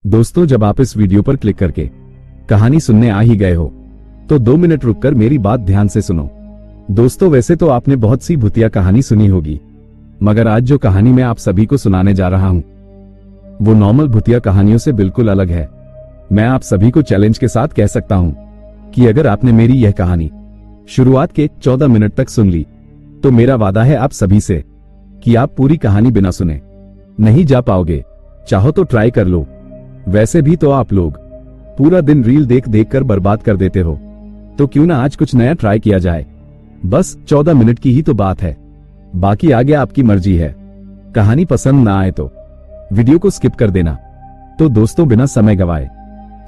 दोस्तों, जब आप इस वीडियो पर क्लिक करके कहानी सुनने आ ही गए हो तो 2 मिनट रुककर मेरी बात ध्यान से सुनो। दोस्तों, वैसे तो आपने बहुत सी भूतिया कहानी सुनी होगी, मगर आज जो कहानी मैं आप सभी को सुनाने जा रहा हूं वो नॉर्मल भूतिया कहानियों से बिल्कुल अलग है। मैं आप सभी को चैलेंज के साथ कह सकता हूं कि अगर आपने मेरी यह कहानी शुरुआत के 14 मिनट तक सुन ली तो मेरा वादा है आप सभी से कि आप पूरी कहानी बिना सुने नहीं जा पाओगे। चाहो तो ट्राई कर लो, वैसे भी तो आप लोग पूरा दिन रील देख देख कर बर्बाद कर देते हो, तो क्यों ना आज कुछ नया ट्राई किया जाए। बस 14 मिनट की ही तो बात है, बाकी आगे आपकी मर्जी है। कहानी पसंद ना आए तो वीडियो को स्किप कर देना। तो दोस्तों, बिना समय गवाए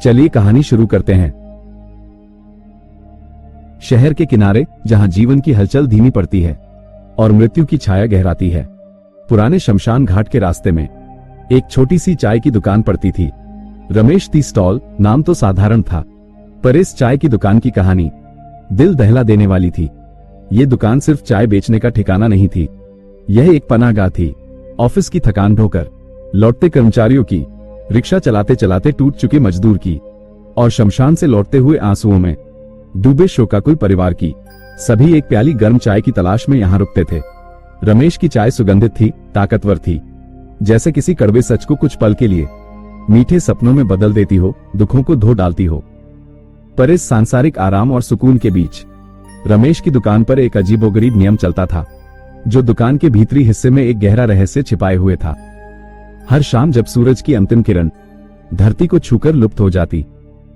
चलिए कहानी शुरू करते हैं। शहर के किनारे, जहां जीवन की हलचल धीमी पड़ती है और मृत्यु की छाया गहराती है, पुराने शमशान घाट के रास्ते में एक छोटी सी चाय की दुकान पड़ती थी। रमेश टी स्टॉल नाम तो साधारण था, पर इस चाय की दुकान की कहानी दिल दहला देने वाली थी। ये दुकान सिर्फ चाय बेचने का ठिकाना नहीं थी, यह एक पनाहगाह थी। ऑफिस की थकान ढोकर लौटते कर्मचारियों की, रिक्शा चलाते चलाते टूट चुके मजदूर की, और शमशान से लौटते हुए आंसुओं में डूबे शोकाकुल परिवार की, सभी एक प्याली गर्म चाय की तलाश में यहां रुकते थे। रमेश की चाय सुगंधित थी, ताकतवर थी, जैसे किसी कड़वे सच को कुछ पल के लिए मीठे सपनों में बदल देती हो, दुखों को धो डालती हो। पर इस सांसारिक आराम और सुकून के बीच रमेश की दुकान पर एक अजीबोगरीब नियम चलता था, जो दुकान के भीतरी हिस्से में एक गहरा रहस्य छिपाए हुए था। हर शाम जब सूरज की अंतिम किरण धरती को छूकर लुप्त हो जाती,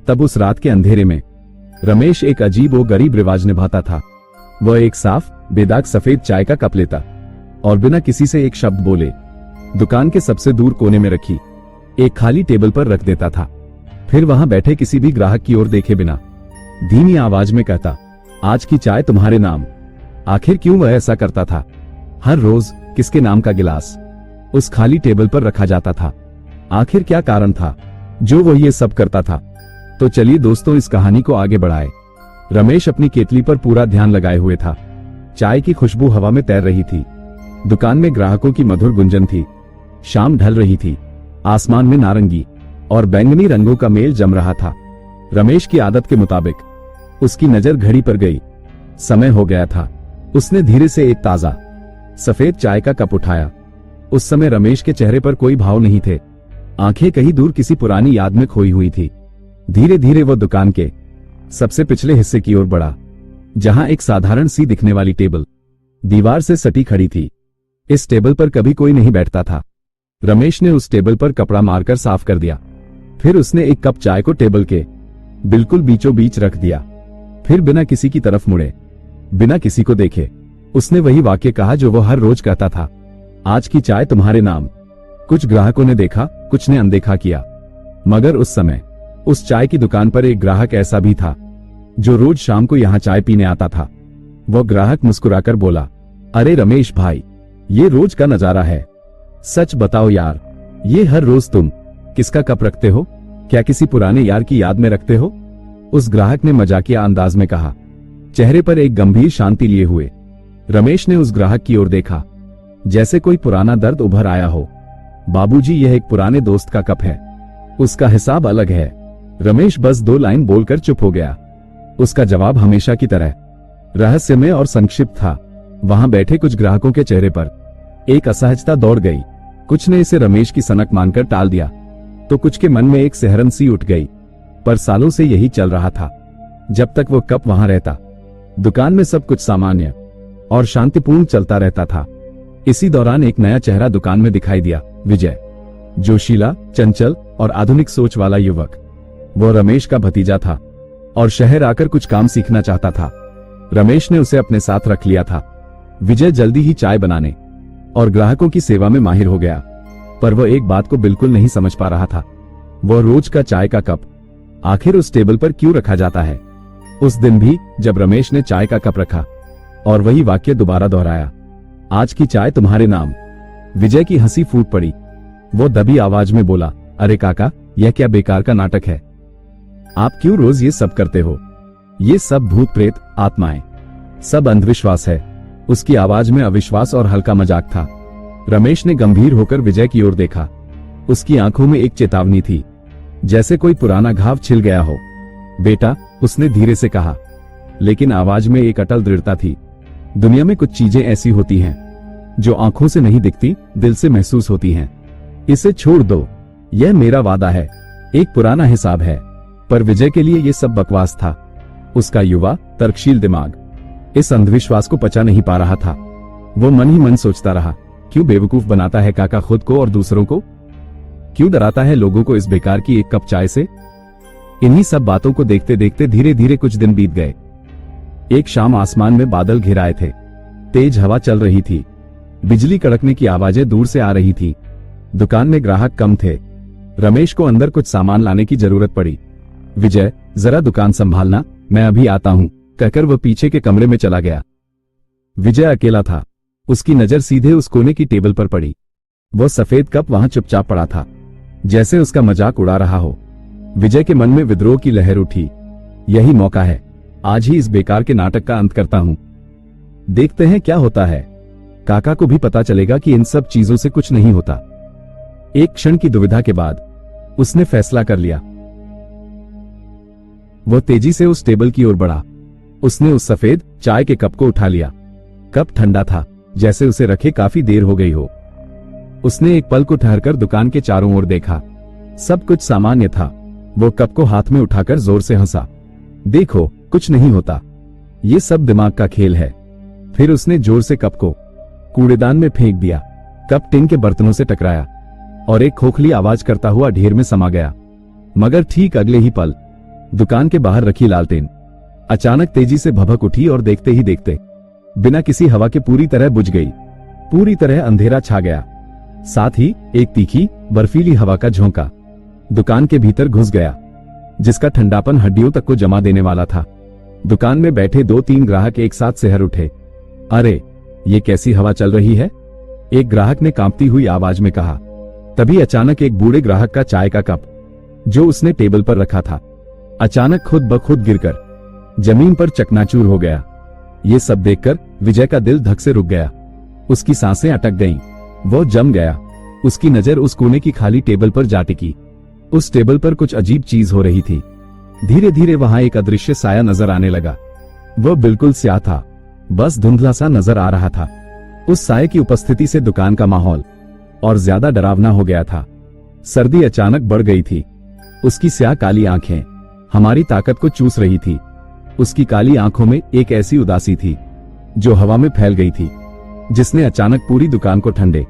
तब उस रात के अंधेरे में रमेश एक अजीब और गरीब रिवाज निभाता था। वह एक साफ बेदाग सफेद चाय का कप लेता और बिना किसी से एक शब्द बोले दुकान के सबसे दूर कोने में रखी एक खाली टेबल पर रख देता था। फिर वहां बैठे किसी भी ग्राहक की ओर देखे बिना धीमी आवाज में कहता, आज की चाय तुम्हारे नाम। आखिर क्यों वह ऐसा करता था? हर रोज किसके नाम का गिलास उस खाली टेबल पर रखा जाता था? आखिर क्या कारण था जो वह ये सब करता था? तो चलिए दोस्तों, इस कहानी को आगे बढ़ाए। रमेश अपनी केतली पर पूरा ध्यान लगाए हुए था। चाय की खुशबू हवा में तैर रही थी, दुकान में ग्राहकों की मधुर गुंजन थी। शाम ढल रही थी, आसमान में नारंगी और बैंगनी रंगों का मेल जम रहा था। रमेश की आदत के मुताबिक उसकी नजर घड़ी पर गई। समय हो गया था। उसने धीरे से एक ताजा सफेद चाय का कप उठाया। उस समय रमेश के चेहरे पर कोई भाव नहीं थे, आंखें कहीं दूर किसी पुरानी याद में खोई हुई थी। धीरे धीरे वह दुकान के सबसे पिछले हिस्से की ओर बढ़ा, जहां एक साधारण सी दिखने वाली टेबल दीवार से सटी खड़ी थी। इस टेबल पर कभी कोई नहीं बैठता था। रमेश ने उस टेबल पर कपड़ा मारकर साफ कर दिया। फिर उसने एक कप चाय को टेबल के बिल्कुल बीचों बीच रख दिया। फिर बिना किसी की तरफ मुड़े, बिना किसी को देखे, उसने वही वाक्य कहा जो वह हर रोज कहता था, आज की चाय तुम्हारे नाम। कुछ ग्राहकों ने देखा, कुछ ने अनदेखा किया, मगर उस समय उस चाय की दुकान पर एक ग्राहक ऐसा भी था जो रोज शाम को यहाँ चाय पीने आता था। वह ग्राहक मुस्कुराकर बोला, अरे रमेश भाई, ये रोज का नजारा है। सच बताओ यार, ये हर रोज तुम किसका कप रखते हो? क्या किसी पुराने यार की याद में रखते हो? उस ग्राहक ने मजाकिया अंदाज में कहा, चेहरे पर एक गंभीर शांति लिए हुए। रमेश ने उस ग्राहक की ओर देखा, जैसे कोई पुराना दर्द उभर आया हो। बाबूजी, यह एक पुराने दोस्त का कप है, उसका हिसाब अलग है। रमेश बस 2 लाइन बोलकर चुप हो गया। उसका जवाब हमेशा की तरह रहस्यमय और संक्षिप्त था। वहां बैठे कुछ ग्राहकों के चेहरे पर एक असहजता दौड़ गई। कुछ ने इसे रमेश की सनक मानकर टाल दिया, तो कुछ के मन में एक सिहरन सी उठ गई। पर सालों से यही चल रहा था। जब तक वो कप वहां रहता, दुकान में सब कुछ सामान्य और शांतिपूर्ण चलता रहता था। इसी दौरान एक नया चेहरा दुकान में दिखाई दिया, विजय। जोशीला, चंचल और आधुनिक सोच वाला युवक। वो रमेश का भतीजा था और शहर आकर कुछ काम सीखना चाहता था। रमेश ने उसे अपने साथ रख लिया था। विजय जल्दी ही चाय बनाने और ग्राहकों की सेवा में माहिर हो गया, पर वह एक बात को बिल्कुल नहीं समझ पा रहा था। वह रोज का चाय का कप आखिर उस टेबल पर क्यों रखा जाता है? उस दिन भी जब रमेश ने चाय का कप रखा और वही वाक्य दोबारा दोहराया, आज की चाय तुम्हारे नाम, विजय की हंसी फूट पड़ी। वो दबी आवाज में बोला, अरे काका, यह क्या बेकार का नाटक है? आप क्यों रोज ये सब करते हो? ये सब भूत प्रेत, आत्माएं, सब अंधविश्वास है। उसकी आवाज में अविश्वास और हल्का मजाक था। रमेश ने गंभीर होकर विजय की ओर देखा। उसकी आंखों में एक चेतावनी थी, जैसे कोई पुराना घाव छिल गया हो। बेटा, उसने धीरे से कहा, लेकिन आवाज में एक अटल दृढ़ता थी। दुनिया में कुछ चीजें ऐसी होती हैं जो आंखों से नहीं दिखती, दिल से महसूस होती हैं। इसे छोड़ दो, यह मेरा वादा है। एक पुराना हिसाब है। पर विजय के लिए यह सब बकवास था। उसका युवा तर्कशील दिमाग इस अंधविश्वास को पचा नहीं पा रहा था। वो मन ही मन सोचता रहा, क्यों बेवकूफ बनाता है काका खुद को और दूसरों को? क्यों डराता है लोगों को इस बेकार की एक कप चाय से? इन्हीं सब बातों को देखते देखते धीरे धीरे कुछ दिन बीत गए। एक शाम आसमान में बादल घिराए थे। तेज हवा चल रही थी। बिजली कड़कने की आवाजें दूर से आ रही थी। दुकान में ग्राहक कम थे। रमेश को अंदर कुछ सामान लाने की जरूरत पड़ी। विजय, जरा दुकान संभालना, मैं अभी आता हूं, कहकर वह पीछे के कमरे में चला गया। विजय अकेला था। उसकी नजर सीधे उस कोने की टेबल पर पड़ी। वो सफेद कप वहां चुपचाप पड़ा था, जैसे उसका मजाक उड़ा रहा हो। विजय के मन में विद्रोह की लहर उठी। यही मौका है, आज ही इस बेकार के नाटक का अंत करता हूं। देखते हैं क्या होता है। काका को भी पता चलेगा कि इन सब चीजों से कुछ नहीं होता। एक क्षण की दुविधा के बाद उसने फैसला कर लिया। वह तेजी से उस टेबल की ओर बढ़ा। उसने उस सफेद चाय के कप को उठा लिया। कप ठंडा था, जैसे उसे रखे काफी देर हो गई हो। उसने एक पल को ठहरकर दुकान के चारों ओर देखा। सब कुछ सामान्य था। वो कप को हाथ में उठाकर जोर से हंसा। देखो, कुछ नहीं होता, ये सब दिमाग का खेल है। फिर उसने जोर से कप को कूड़ेदान में फेंक दिया। कप टिन के बर्तनों से टकराया और एक खोखली आवाज करता हुआ ढेर में समा गया। मगर ठीक अगले ही पल दुकान के बाहर रखी लालटेन अचानक तेजी से भभक उठी और देखते ही देखते बिना किसी हवा के पूरी तरह बुझ गई। पूरी तरह अंधेरा छा गया। साथ ही एक तीखी बर्फीली हवा का झोंका दुकान के भीतर घुस गया, जिसका ठंडापन हड्डियों तक को जमा देने वाला था। दुकान में बैठे 2-3 ग्राहक एक साथ सिहर उठे। अरे, ये कैसी हवा चल रही है? एक ग्राहक ने कांपती हुई आवाज में कहा। तभी अचानक एक बूढ़े ग्राहक का चाय का कप, जो उसने टेबल पर रखा था, अचानक खुद ब खुद गिरकर जमीन पर चकनाचूर हो गया। ये सब देखकर विजय का दिल धक से रुक गया। उसकी सांसें अटक गईं। वो जम गया। उसकी नजर उस कोने की खाली टेबल पर जा टिकी। उस टेबल पर कुछ अजीब चीज हो रही थी। धीरे धीरे वहां एक अदृश्य साया नजर आने लगा। वह बिल्कुल स्याह था, बस धुंधला सा नजर आ रहा था। उस साये की उपस्थिति से दुकान का माहौल और ज्यादा डरावना हो गया था। सर्दी अचानक बढ़ गई थी। उसकी स्याह काली आंखें हमारी ताकत को चूस रही थी। उसकी काली आंखों में एक ऐसी उदासी थी जो हवा में फैल गई थी, जिसने अचानक पूरी दुकान को ठंडे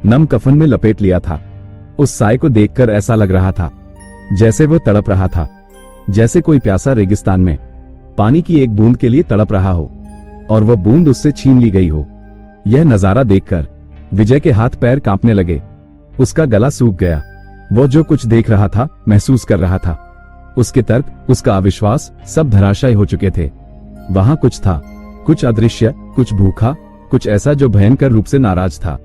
नम कफन में लपेट लिया था। उस साये को देखकर ऐसा लग रहा था जैसे वह तड़प रहा था, जैसे कोई प्यासा रेगिस्तान में पानी की एक बूंद के लिए तड़प रहा हो और वह बूंद उससे छीन ली गई हो। यह नजारा देखकर विजय के हाथ पैर कांपने लगे। उसका गला सूख गया। वो जो कुछ देख रहा था, महसूस कर रहा था, उसके तर्क, उसका अविश्वास सब धराशायी हो चुके थे। वहां कुछ था, कुछ अदृश्य, कुछ भूखा, कुछ ऐसा जो भयंकर रूप से नाराज था।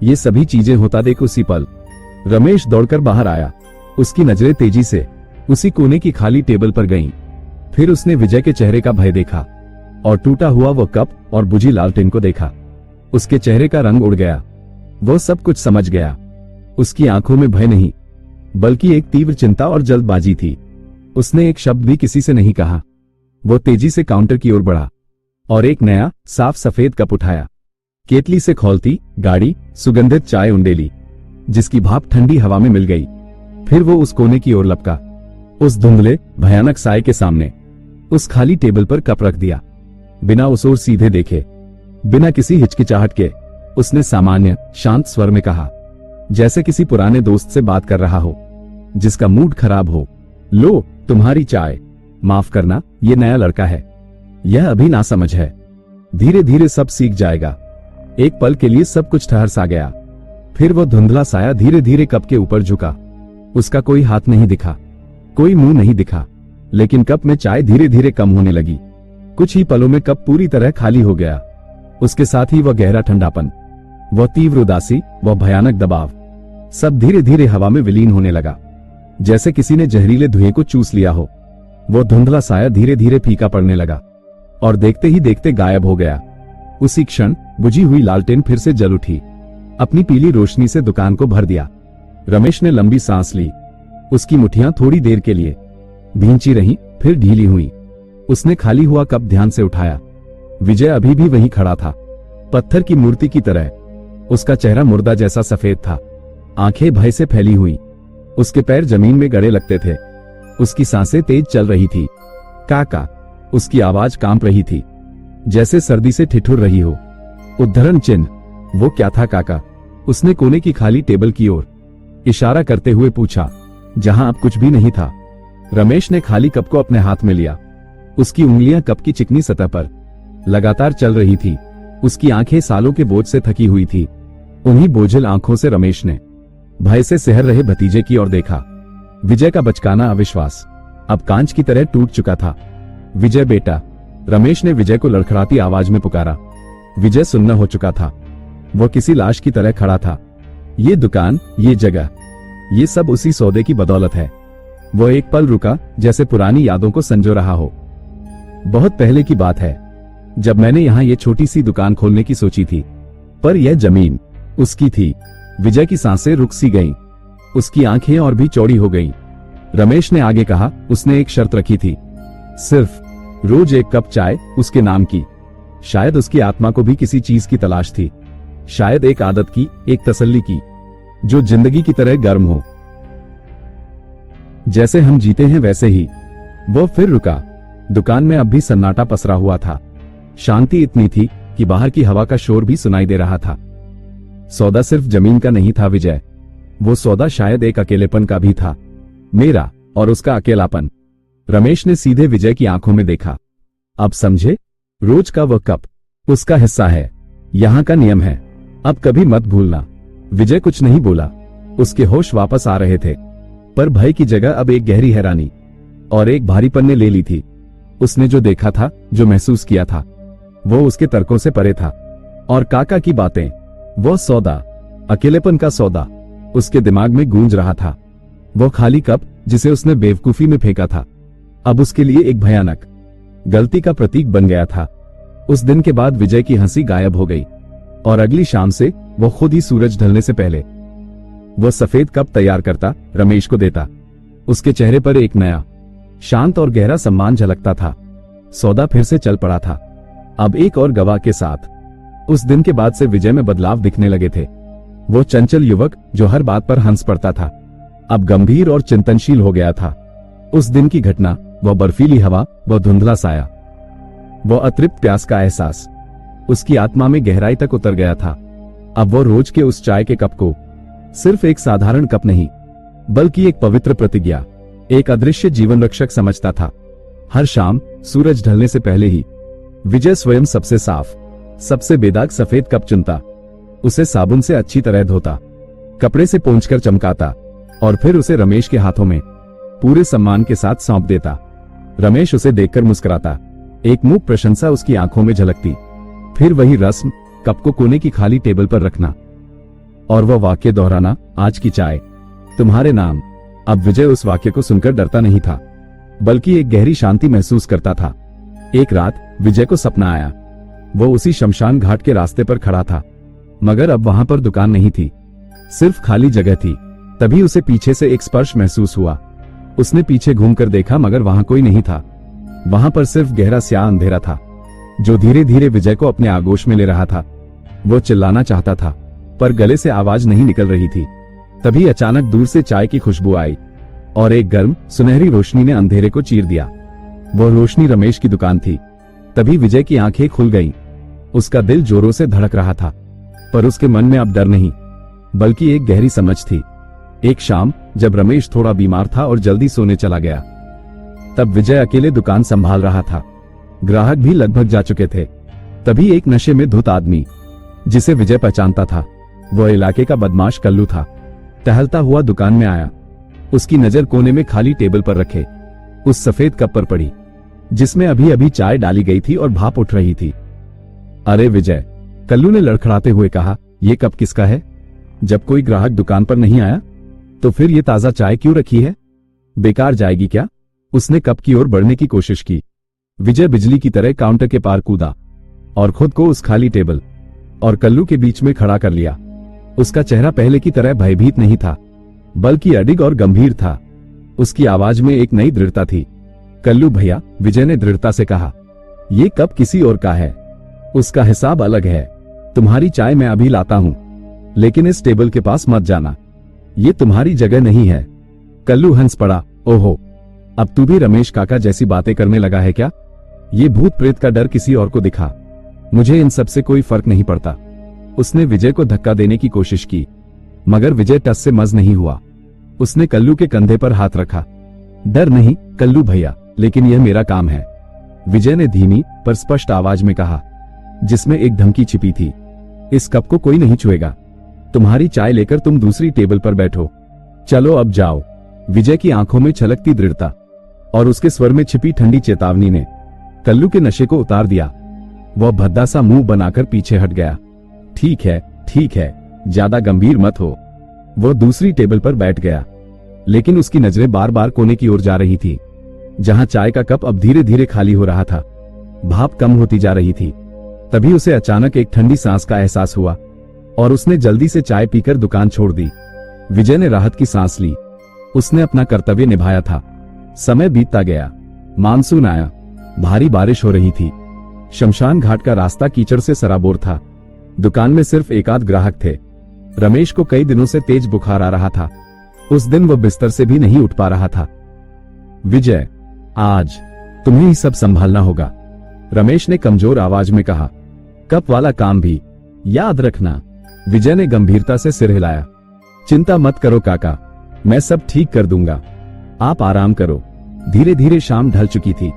ये सभी चीजें होता देख उसी पल रमेश दौड़कर बाहर आया। उसकी नजरें तेजी से उसी कोने की खाली टेबल पर गईं। फिर उसने विजय के चेहरे का भय देखा और टूटा हुआ वो कप और बुझी लालटेन को देखा। उसके चेहरे का रंग उड़ गया। वो सब कुछ समझ गया। उसकी आंखों में भय नहीं, बल्कि एक तीव्र चिंता और जल्दबाजी थी। उसने एक शब्द भी किसी से नहीं कहा। वो तेजी से काउंटर की ओर बढ़ा और एक नया साफ सफेद कप उठाया। केतली से खौलती गाढ़ी सुगंधित चाय उंडेली, जिसकी भाप ठंडी हवा में मिल गई। फिर वो उस कोने की ओर लपका। उस धुंधले भयानक साये के सामने उस खाली टेबल पर कप रख दिया। बिना उस ओर सीधे देखे, बिना किसी हिचकिचाहट के, उसने सामान्य शांत स्वर में कहा, जैसे किसी पुराने दोस्त से बात कर रहा हो जिसका मूड खराब हो, लो तुम्हारी चाय। माफ करना, ये नया लड़का है, यह अभी नासमझ है, धीरे धीरे सब सीख जाएगा। एक पल के लिए सब कुछ ठहर सा गया। फिर वो धुंधला साया धीरे धीरे कप के ऊपर झुका। उसका कोई हाथ नहीं दिखा, कोई मुंह नहीं दिखा, लेकिन कप में चाय धीरे धीरे कम होने लगी। कुछ ही पलों में कप पूरी तरह खाली हो गया। उसके साथ ही वह गहरा ठंडापन, वह तीव्र उदासी, वह भयानक दबाव, सब धीरे धीरे हवा में विलीन होने लगा, जैसे किसी ने जहरीले धुएं को चूस लिया हो। वो धुंधला साया धीरे धीरे फीका पड़ने लगा और देखते ही देखते गायब हो गया। उसी क्षण बुझी हुई लालटेन फिर से जल उठी, अपनी पीली रोशनी से दुकान को भर दिया। रमेश ने लंबी सांस ली। उसकी मुट्ठियां थोड़ी देर के लिए भींची रहीं, फिर ढीली हुई। उसने खाली हुआ कप ध्यान से उठाया। विजय अभी भी वहीं खड़ा था, पत्थर की मूर्ति की तरह। उसका चेहरा मुर्दा जैसा सफेद था, आंखें भय से फैली हुई। उसके पैर जमीन में गड़े लगते थे। उसकी सांसें तेज चल रही थी। काका, उसकी आवाज कांप रही थी, जैसे सर्दी से ठिठुर रही हो। उद्धरण चिन्ह, वो क्या था काका? उसने कोने की खाली टेबल की ओर इशारा करते हुए पूछा, जहां अब कुछ भी नहीं था। रमेश ने खाली कप को अपने हाथ में लिया। उसकी उंगलियां कप की चिकनी सतह पर लगातार चल रही थी। उसकी आंखें सालों के बोझ से थकी हुई थी। उन्हीं बोझिल आंखों से रमेश ने भय से सहर रहे भतीजे की ओर देखा। विजय का बचकाना अविश्वास अब कांच की तरह टूट चुका था। विजय बेटा, रमेश ने विजय को लड़खड़ाती आवाज में पुकारा। विजय सुन्न हो चुका था। वो किसी लाश की तरह खड़ा था। ये दुकान, ये जगह, ये सब उसी सौदे की बदौलत है। वो एक पल रुका, जैसे पुरानी यादों को संजो रहा हो। बहुत पहले की बात है, जब मैंने यहाँ ये छोटी सी दुकान खोलने की सोची थी, पर यह जमीन उसकी थी। विजय की सांसें रुक सी गईं। उसकी आंखें और भी चौड़ी हो गईं। रमेश ने आगे कहा, उसने एक शर्त रखी थी, सिर्फ रोज एक कप चाय उसके नाम की। शायद उसकी आत्मा को भी किसी चीज की तलाश थी, शायद एक आदत की, एक तसल्ली की, जो जिंदगी की तरह गर्म हो। जैसे हम जीते हैं वैसे ही। वो फिर रुका। दुकान में अब भी सन्नाटा पसरा हुआ था। शांति इतनी थी कि बाहर की हवा का शोर भी सुनाई दे रहा था। सौदा सिर्फ जमीन का नहीं था विजय, वो सौदा शायद एक अकेलेपन का भी था, मेरा और उसका अकेलापन। रमेश ने सीधे विजय की आंखों में देखा। अब समझे, रोज का वह कप उसका हिस्सा है, यहाँ का नियम है, अब कभी मत भूलना। विजय कुछ नहीं बोला। उसके होश वापस आ रहे थे, पर भय की जगह अब एक गहरी हैरानी और एक भारीपन ने ले ली थी। उसने जो देखा था, जो महसूस किया था, वो उसके तर्कों से परे था। और काका की बातें, वो सौदा, अकेलेपन का सौदा, उसके दिमाग में गूंज रहा था। वो खाली कप जिसे उसने बेवकूफी में फेंका था, अब उसके लिए एक भयानक गलती का प्रतीक बन गया था। उस दिन के बाद विजय की हंसी गायब हो गई और अगली शाम से वो खुद ही सूरज ढलने से पहले वो सफेद कप तैयार करता, रमेश को देता। उसके चेहरे पर एक नया, शांत और गहरा सम्मान झलकता था। सौदा फिर से चल पड़ा था, अब एक और गवाह के साथ। उस दिन के बाद से विजय में बदलाव दिखने लगे थे। वो चंचल युवक जो हर बात पर हंस पड़ता था, अब गंभीर और चिंतनशील हो गया था। उस दिन की घटना, वह बर्फीली हवा, वह धुंधला साया, वह अतृप्त प्यास का एहसास उसकी आत्मा में गहराई तक उतर गया था। अब वो रोज के उस चाय के कप को सिर्फ एक साधारण कप नहीं, बल्कि एक पवित्र प्रतिज्ञा, एक अदृश्य जीवन रक्षक समझता था। हर शाम सूरज ढलने से पहले ही विजय स्वयं सबसे साफ, सबसे बेदाग सफेद कप चुनता, उसे साबुन से अच्छी तरह धोता, कपड़े से पोंछकर चमकाता और फिर उसे रमेश के हाथों में पूरे सम्मान के साथ सौंप देता। रमेश उसे देखकर मुस्कुराता, एक मूक प्रशंसा उसकी आंखों में झलकती। फिर वही रस्म, कप को कोने की खाली टेबल पर रखना और वह वाक्य दोहराना, आज की चाय तुम्हारे नाम। अब विजय उस वाक्य को सुनकर डरता नहीं था, बल्कि एक गहरी शांति महसूस करता था। एक रात विजय को सपना आया। वो उसी शमशान घाट के रास्ते पर खड़ा था, मगर अब वहां पर दुकान नहीं थी, सिर्फ खाली जगह थी। तभी उसे पीछे से एक स्पर्श महसूस हुआ। उसने पीछे घूमकर देखा, मगर वहां कोई नहीं था। वहां पर सिर्फ गहरा स्याह अंधेरा था, जो धीरे धीरे विजय को अपने आगोश में ले रहा था। वो चिल्लाना चाहता था, पर गले से आवाज नहीं निकल रही थी। तभी अचानक दूर से चाय की खुशबू आई और एक गर्म सुनहरी रोशनी ने अंधेरे को चीर दिया। वो रोशनी रमेश की दुकान थी। तभी विजय की आंखें खुल गईं। उसका दिल जोरों से धड़क रहा था, पर उसके मन में अब डर नहीं, बल्कि एक गहरी समझ थी। एक शाम जब रमेश थोड़ा बीमार था और जल्दी सोने चला गया, तब विजय अकेले दुकान संभाल रहा था। ग्राहक भी लगभग जा चुके थे। तभी एक नशे में धुत आदमी, जिसे विजय पहचानता था, वह इलाके का बदमाश कल्लू था, टहलता हुआ दुकान में आया। उसकी नजर कोने में खाली टेबल पर रखे उस सफेद कप पर पड़ी, जिसमें अभी अभी चाय डाली गई थी और भाप उठ रही थी। अरे विजय, कल्लू ने लड़खड़ाते हुए कहा, यह कप किसका है? जब कोई ग्राहक दुकान पर नहीं आया, तो फिर ये ताजा चाय क्यों रखी है? बेकार जाएगी क्या? उसने कप की ओर बढ़ने की कोशिश की। विजय बिजली की तरह काउंटर के पार कूदा और खुद को उस खाली टेबल और कल्लू के बीच में खड़ा कर लिया। उसका चेहरा पहले की तरह भयभीत नहीं था, बल्कि अडिग और गंभीर था। उसकी आवाज में एक नई दृढ़ता थी। कल्लू भैया, विजय ने दृढ़ता से कहा, ये कप किसी और का है, उसका हिसाब अलग है। तुम्हारी चाय मैं अभी लाता हूं, लेकिन इस टेबल के पास मत जाना, ये तुम्हारी जगह नहीं है। कल्लू हंस पड़ा, ओहो, अब तू भी रमेश काका जैसी बातें करने लगा है क्या? ये भूत प्रेत का डर किसी और को दिखा, मुझे इन सब से कोई फर्क नहीं पड़ता। उसने विजय को धक्का देने की कोशिश की, मगर विजय टस से मस नहीं हुआ। उसने कल्लू के कंधे पर हाथ रखा। डर नहीं कल्लू भैया, लेकिन यह मेरा काम है, विजय ने धीमी पर स्पष्ट आवाज में कहा, जिसमें एक धमकी छिपी थी। इस कप को कोई नहीं छुएगा, तुम्हारी चाय लेकर तुम दूसरी टेबल पर बैठो, चलो अब जाओ। विजय की आंखों में छलकती दृढ़ता और उसके स्वर में छिपी ठंडी चेतावनी ने कल्लू के नशे को उतार दिया। वह भद्दा सा मुंह बनाकर पीछे हट गया। ठीक है, ज्यादा गंभीर मत हो। वह दूसरी टेबल पर बैठ गया, लेकिन उसकी नजरें बार बार कोने की ओर जा रही थी, जहां चाय का कप अब धीरे धीरे खाली हो रहा था। भाप कम होती जा रही थी। तभी उसे अचानक एक ठंडी सांस का एहसास हुआ और उसने जल्दी से चाय पीकर दुकान छोड़ दी। विजय ने राहत की सांस ली। उसने अपना कर्तव्य निभाया था। समय बीतता गया। मानसून आया। भारी बारिश हो रही थी। शमशान घाट का रास्ता कीचड़ से सराबोर था। दुकान में सिर्फ एक आध ग्राहक थे। रमेश को कई दिनों से तेज बुखार आ रहा था। उस दिन वह बिस्तर से भी नहीं उठ पा रहा था। विजय, आज तुम्हें ही सब संभालना होगा, रमेश ने कमजोर आवाज में कहा। कप वाला काम भी याद रखना। विजय ने गंभीरता से सिर हिलाया। चिंता मत करो काका, मैं सब ठीक कर दूंगा, आप आराम करो। धीरे धीरे शाम ढल चुकी थी।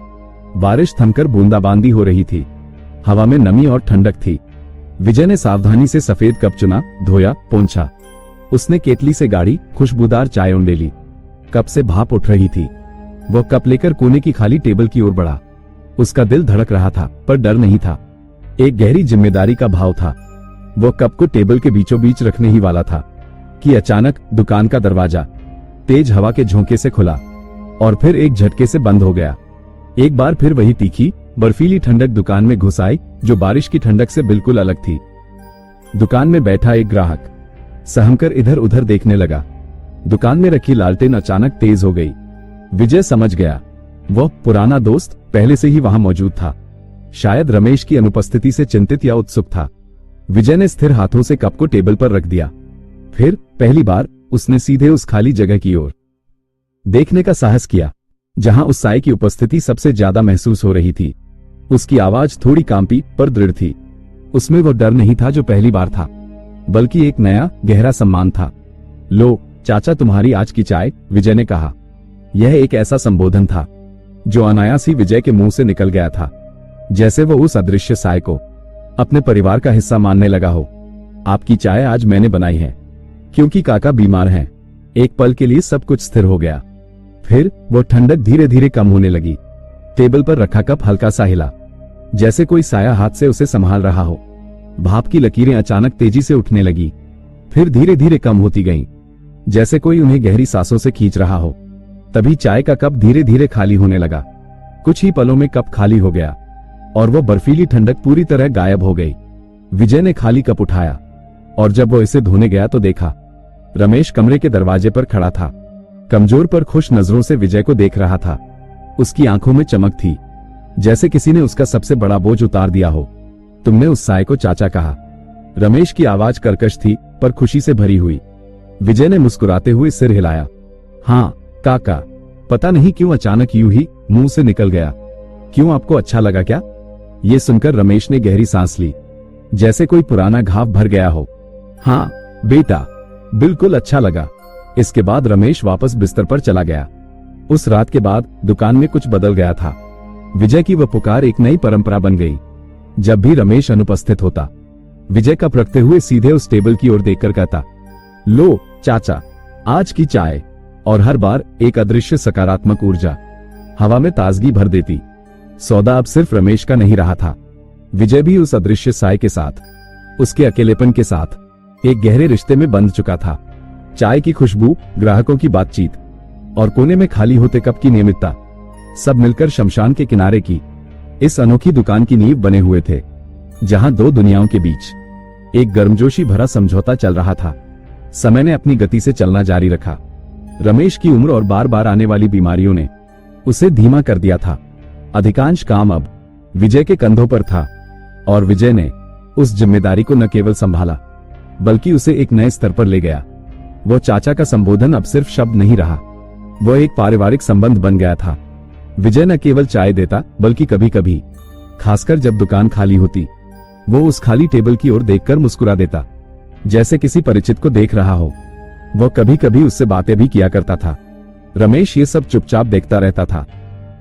बारिश थमकर बूंदाबांदी हो रही थी। हवा में नमी और ठंडक थी। विजय ने सावधानी से सफेद कप चुना, धोया, पोंछा। उसने केतली से गाढ़ी खुशबूदार चाय उंडे ली। कप से भाप उठ रही थी। वह कप लेकर कोने की खाली टेबल की ओर बढ़ा। उसका दिल धड़क रहा था, पर डर नहीं था। एक गहरी जिम्मेदारी का भाव था। वह कप को टेबल के बीचों बीच रखने ही वाला था कि अचानक दुकान का दरवाजा तेज हवा के झोंके से खुला और फिर एक झटके से बंद हो गया। एक बार फिर वही तीखी बर्फीली ठंडक दुकान में घुस आई, जो बारिश की ठंडक से बिल्कुल अलग थी। दुकान में बैठा एक ग्राहक सहमकर इधर उधर देखने लगा। दुकान में रखी लालटेन अचानक तेज हो गई। विजय समझ गया, वह पुराना दोस्त पहले से ही वहां मौजूद था। शायद रमेश की अनुपस्थिति से चिंतित या उत्सुक था। विजय ने स्थिर हाथों से कप को टेबल पर रख दिया। फिर पहली बार उसने सीधे उस खाली जगह की ओर देखने का साहस किया, जहां उस साय की उपस्थिति सबसे ज्यादा महसूस हो रही थी। उसकी आवाज थोड़ी कांपी पर दृढ़ थी। उसमें वो डर नहीं था जो पहली बार था, बल्कि एक नया गहरा सम्मान था। लो चाचा, तुम्हारी आज की चाय, विजय ने कहा। यह एक ऐसा संबोधन था जो अनायास ही विजय के मुंह से निकल गया था, जैसे वो उस अदृश्य साय को अपने परिवार का हिस्सा मानने लगा हो। आपकी चाय आज मैंने बनाई है, क्योंकि काका बीमार हैं। एक पल के लिए सब कुछ स्थिर हो गया। फिर वो ठंडक धीरे धीरे कम होने लगी। टेबल पर रखा कप हल्का सा हिला, जैसे कोई साया हाथ से उसे संभाल रहा हो। भाप की लकीरें अचानक तेजी से उठने लगी, फिर धीरे धीरे कम होती गईं, जैसे कोई उन्हें गहरी सांसों से खींच रहा हो। तभी चाय का कप धीरे धीरे खाली होने लगा। कुछ ही पलों में कप खाली हो गया और वो बर्फीली ठंडक पूरी तरह गायब हो गई। विजय ने खाली कप उठाया और जब वो इसे धोने गया तो देखा रमेश कमरे के दरवाजे पर खड़ा था। कमजोर पर खुश नजरों से विजय को देख रहा था। उसकी आंखों में चमक थी, जैसे किसी ने उसका सबसे बड़ा बोझ उतार दिया हो। तुमने उस साय को चाचा कहा? रमेश की आवाज कर्कश थी पर खुशी से भरी हुई। विजय ने मुस्कुराते हुए सिर हिलाया। हाँ काका। पता नहीं क्यों अचानक यूं ही मुंह से निकल गया। क्यों, आपको अच्छा लगा क्या? ये सुनकर रमेश ने गहरी सांस ली, जैसे कोई पुराना घाव भर गया हो। हाँ बेटा, बिल्कुल अच्छा लगा। इसके बाद रमेश वापस बिस्तर पर चला गया। उस रात के बाद दुकान में कुछ बदल गया था। विजय की वह पुकार एक नई परंपरा बन गई। जब भी रमेश अनुपस्थित होता, विजय का प्रकटे हुए सीधे उस टेबल की ओर देखकर कहता, लो चाचा, आज की चाय। और हर बार एक अदृश्य सकारात्मक ऊर्जा हवा में ताजगी भर देती। सौदा अब सिर्फ रमेश का नहीं रहा था। विजय भी उस अदृश्य साय के साथ, उसके अकेलेपन के साथ एक गहरे रिश्ते में बंध चुका था। चाय की खुशबू, ग्राहकों की बातचीत और कोने में खाली होते कप की नियमितता, सब मिलकर शमशान के किनारे की इस अनोखी दुकान की नींव बने हुए थे, जहां दो दुनियाओं के बीच एक गर्मजोशी भरा समझौता चल रहा था। समय ने अपनी गति से चलना जारी रखा। रमेश की उम्र और बार बार आने वाली बीमारियों ने उसे धीमा कर दिया था। अधिकांश काम अब विजय के कंधों पर था और विजय ने उस जिम्मेदारी को न केवल संभाला बल्कि उसे एक नए स्तर पर ले गया। वो चाचा का संबोधन अब सिर्फ शब्द नहीं रहा, वो एक पारिवारिक संबंध बन गया था। विजय न केवल चाय देता बल्कि कभी कभी, खासकर जब दुकान खाली होती, वो उस खाली टेबल की ओर देखकर मुस्कुरा देता, जैसे किसी परिचित को देख रहा हो। वो कभी कभी उससे बातें भी किया करता था। रमेश ये सब चुपचाप देखता रहता था।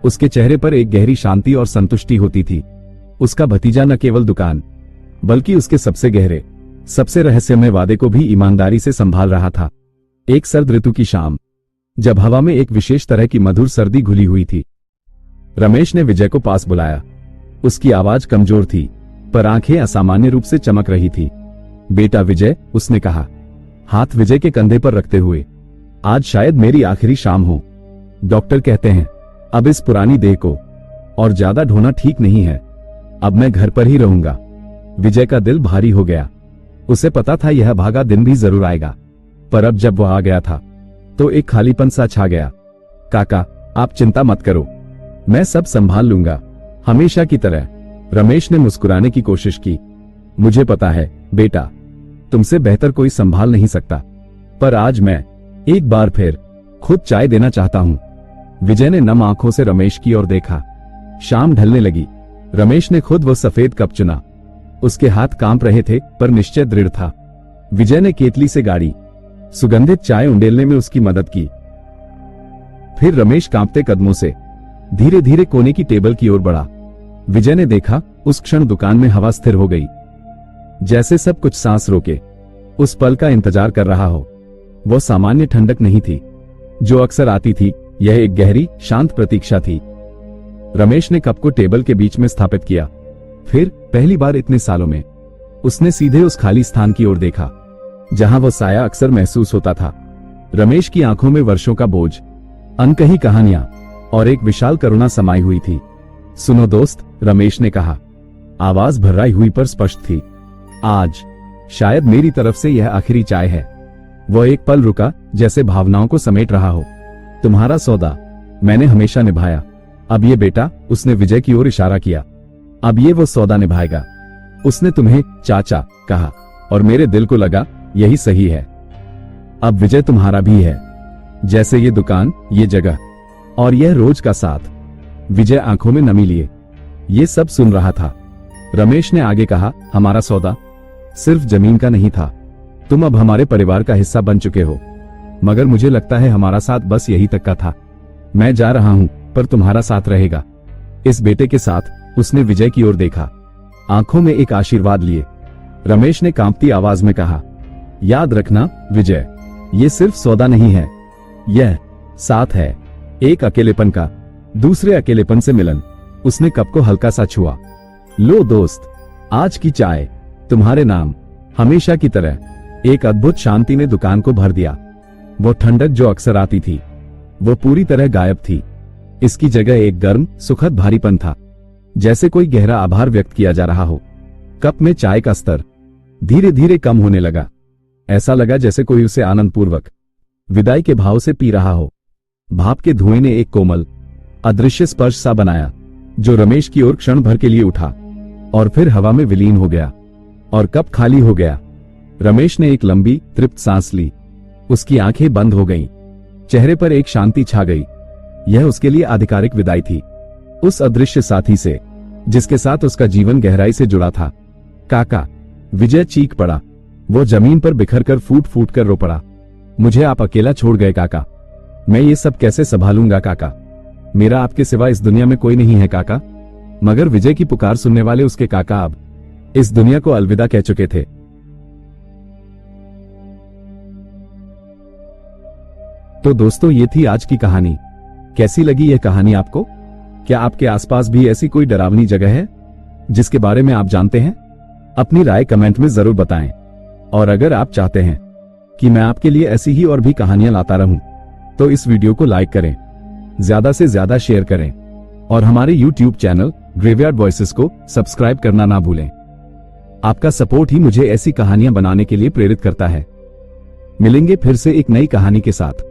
उसके चेहरे पर एक गहरी शांति और संतुष्टि होती थी। उसका भतीजा न केवल दुकान बल्कि उसके सबसे गहरे, सबसे रहस्यमय वादे को भी ईमानदारी से संभाल रहा था। एक सर्द ऋतु की शाम, जब हवा में एक विशेष तरह की मधुर सर्दी घुली हुई थी, रमेश ने विजय को पास बुलाया। उसकी आवाज कमजोर थी पर आंखें असामान्य रूप से चमक रही थी। बेटा विजय, उसने कहा, हाथ विजय के कंधे पर रखते हुए, आज शायद मेरी आखिरी शाम हो। डॉक्टर कहते हैं अब इस पुरानी देह को और ज्यादा ढोना ठीक नहीं है। अब मैं घर पर ही रहूंगा। विजय का दिल भारी हो गया। उसे पता था यह भागा दिन भी जरूर आएगा, पर अब जब वह आ गया था तो एक खालीपन सा छा गया। काका, आप चिंता मत करो, मैं सब संभाल लूंगा, हमेशा की तरह। रमेश ने मुस्कुराने की कोशिश की। मुझे पता है बेटा, तुमसे बेहतर कोई संभाल नहीं सकता, पर आज मैं एक बार फिर खुद चाय देना चाहता हूं। विजय ने नम आंखों से रमेश की ओर देखा। शाम ढलने लगी। रमेश ने खुद वो सफेद कप चुना। उसके हाथ कांप रहे थे पर निश्चय दृढ़ था। विजय ने केतली से गाड़ी सुगंधित चाय उंडेलने में उसकी मदद की। फिर रमेश कांपते कदमों से धीरे धीरे कोने की टेबल की ओर बढ़ा। विजय ने देखा, उस क्षण दुकान में हवा स्थिर हो गई, जैसे सब कुछ सांस रोके उस पल का इंतजार कर रहा हो। वो सामान्य ठंडक नहीं थी जो अक्सर आती थी, यह एक गहरी शांत प्रतीक्षा थी। रमेश ने कप को टेबल के बीच में स्थापित किया। फिर पहली बार इतने सालों में उसने सीधे उस खाली स्थान की ओर देखा जहां वो साया अक्सर महसूस होता था। रमेश की आंखों में वर्षों का बोझ, अनकही कहानियां और एक विशाल करुणा समाई हुई थी। सुनो दोस्त, रमेश ने कहा, आवाज भर्राई हुई पर स्पष्ट थी, आज शायद मेरी तरफ से यह आखिरी चाय है। वो एक पल रुका, जैसे भावनाओं को समेट रहा हो। तुम्हारा सौदा मैंने हमेशा निभाया। अब ये बेटा, उसने विजय की ओर इशारा किया, अब ये वो सौदा निभाएगा। उसने तुम्हें चाचा कहा और मेरे दिल को लगा यही सही है। अब विजय तुम्हारा भी है, जैसे ये दुकान, ये जगह और यह रोज का साथ। विजय आंखों में नमी लिए ये सब सुन रहा था। रमेश ने आगे कहा, हमारा सौदा सिर्फ जमीन का नहीं था। तुम अब हमारे परिवार का हिस्सा बन चुके हो, मगर मुझे लगता है हमारा साथ बस यही तक का था। मैं जा रहा हूं पर तुम्हारा साथ रहेगा। इस बेटे के साथ उसने विजय की ओर देखा, आंखों में एक आशीर्वाद लिए। रमेश ने कांपती आवाज में कहा, याद रखना विजय, ये सिर्फ सौदा नहीं है, यह साथ है, एक अकेलेपन का दूसरे अकेलेपन से मिलन। उसने कप को हल्का सा छुआ। लो दोस्त, आज की चाय तुम्हारे नाम। हमेशा की तरह एक अद्भुत शांति ने दुकान को भर दिया। वो ठंडक जो अक्सर आती थी वो पूरी तरह गायब थी। इसकी जगह एक गर्म, सुखद भारीपन था, जैसे कोई गहरा आभार व्यक्त किया जा रहा हो। कप में चाय का स्तर धीरे धीरे कम होने लगा। ऐसा लगा जैसे कोई उसे आनंदपूर्वक विदाई के भाव से पी रहा हो। भाप के धुएं ने एक कोमल, अदृश्य स्पर्श सा बनाया जो रमेश की ओर क्षण भर के लिए उठा और फिर हवा में विलीन हो गया और कप खाली हो गया। रमेश ने एक लंबी, तृप्त सांस ली। उसकी आंखें बंद हो गईं। चेहरे पर एक शांति छा गई। यह उसके लिए आधिकारिक विदाई थी, उस अदृश्य साथी से जिसके साथ उसका जीवन गहराई से जुड़ा था। काका, विजय चीख पड़ा। वो जमीन पर बिखर कर फूट फूट कर रो पड़ा। मुझे आप अकेला छोड़ गए काका, मैं ये सब कैसे संभालूंगा काका। मेरा आपके सिवा इस दुनिया में कोई नहीं है काका। मगर विजय की पुकार सुनने वाले उसके काका अब इस दुनिया को अलविदा कह चुके थे। तो दोस्तों, ये थी आज की कहानी। कैसी लगी यह कहानी आपको? क्या आपके आसपास भी ऐसी कोई डरावनी जगह है जिसके बारे में आप जानते हैं? अपनी राय कमेंट में जरूर बताएं। और अगर आप चाहते हैं कि मैं आपके लिए ऐसी ही और भी कहानियां लाता रहूं, तो इस वीडियो को लाइक करें, ज्यादा से ज्यादा शेयर करें और हमारे YouTube चैनल ग्रेवयार्ड वॉइसेस को सब्सक्राइब करना ना भूलें। आपका सपोर्ट ही मुझे ऐसी कहानियां बनाने के लिए प्रेरित करता है। मिलेंगे फिर से एक नई कहानी के साथ।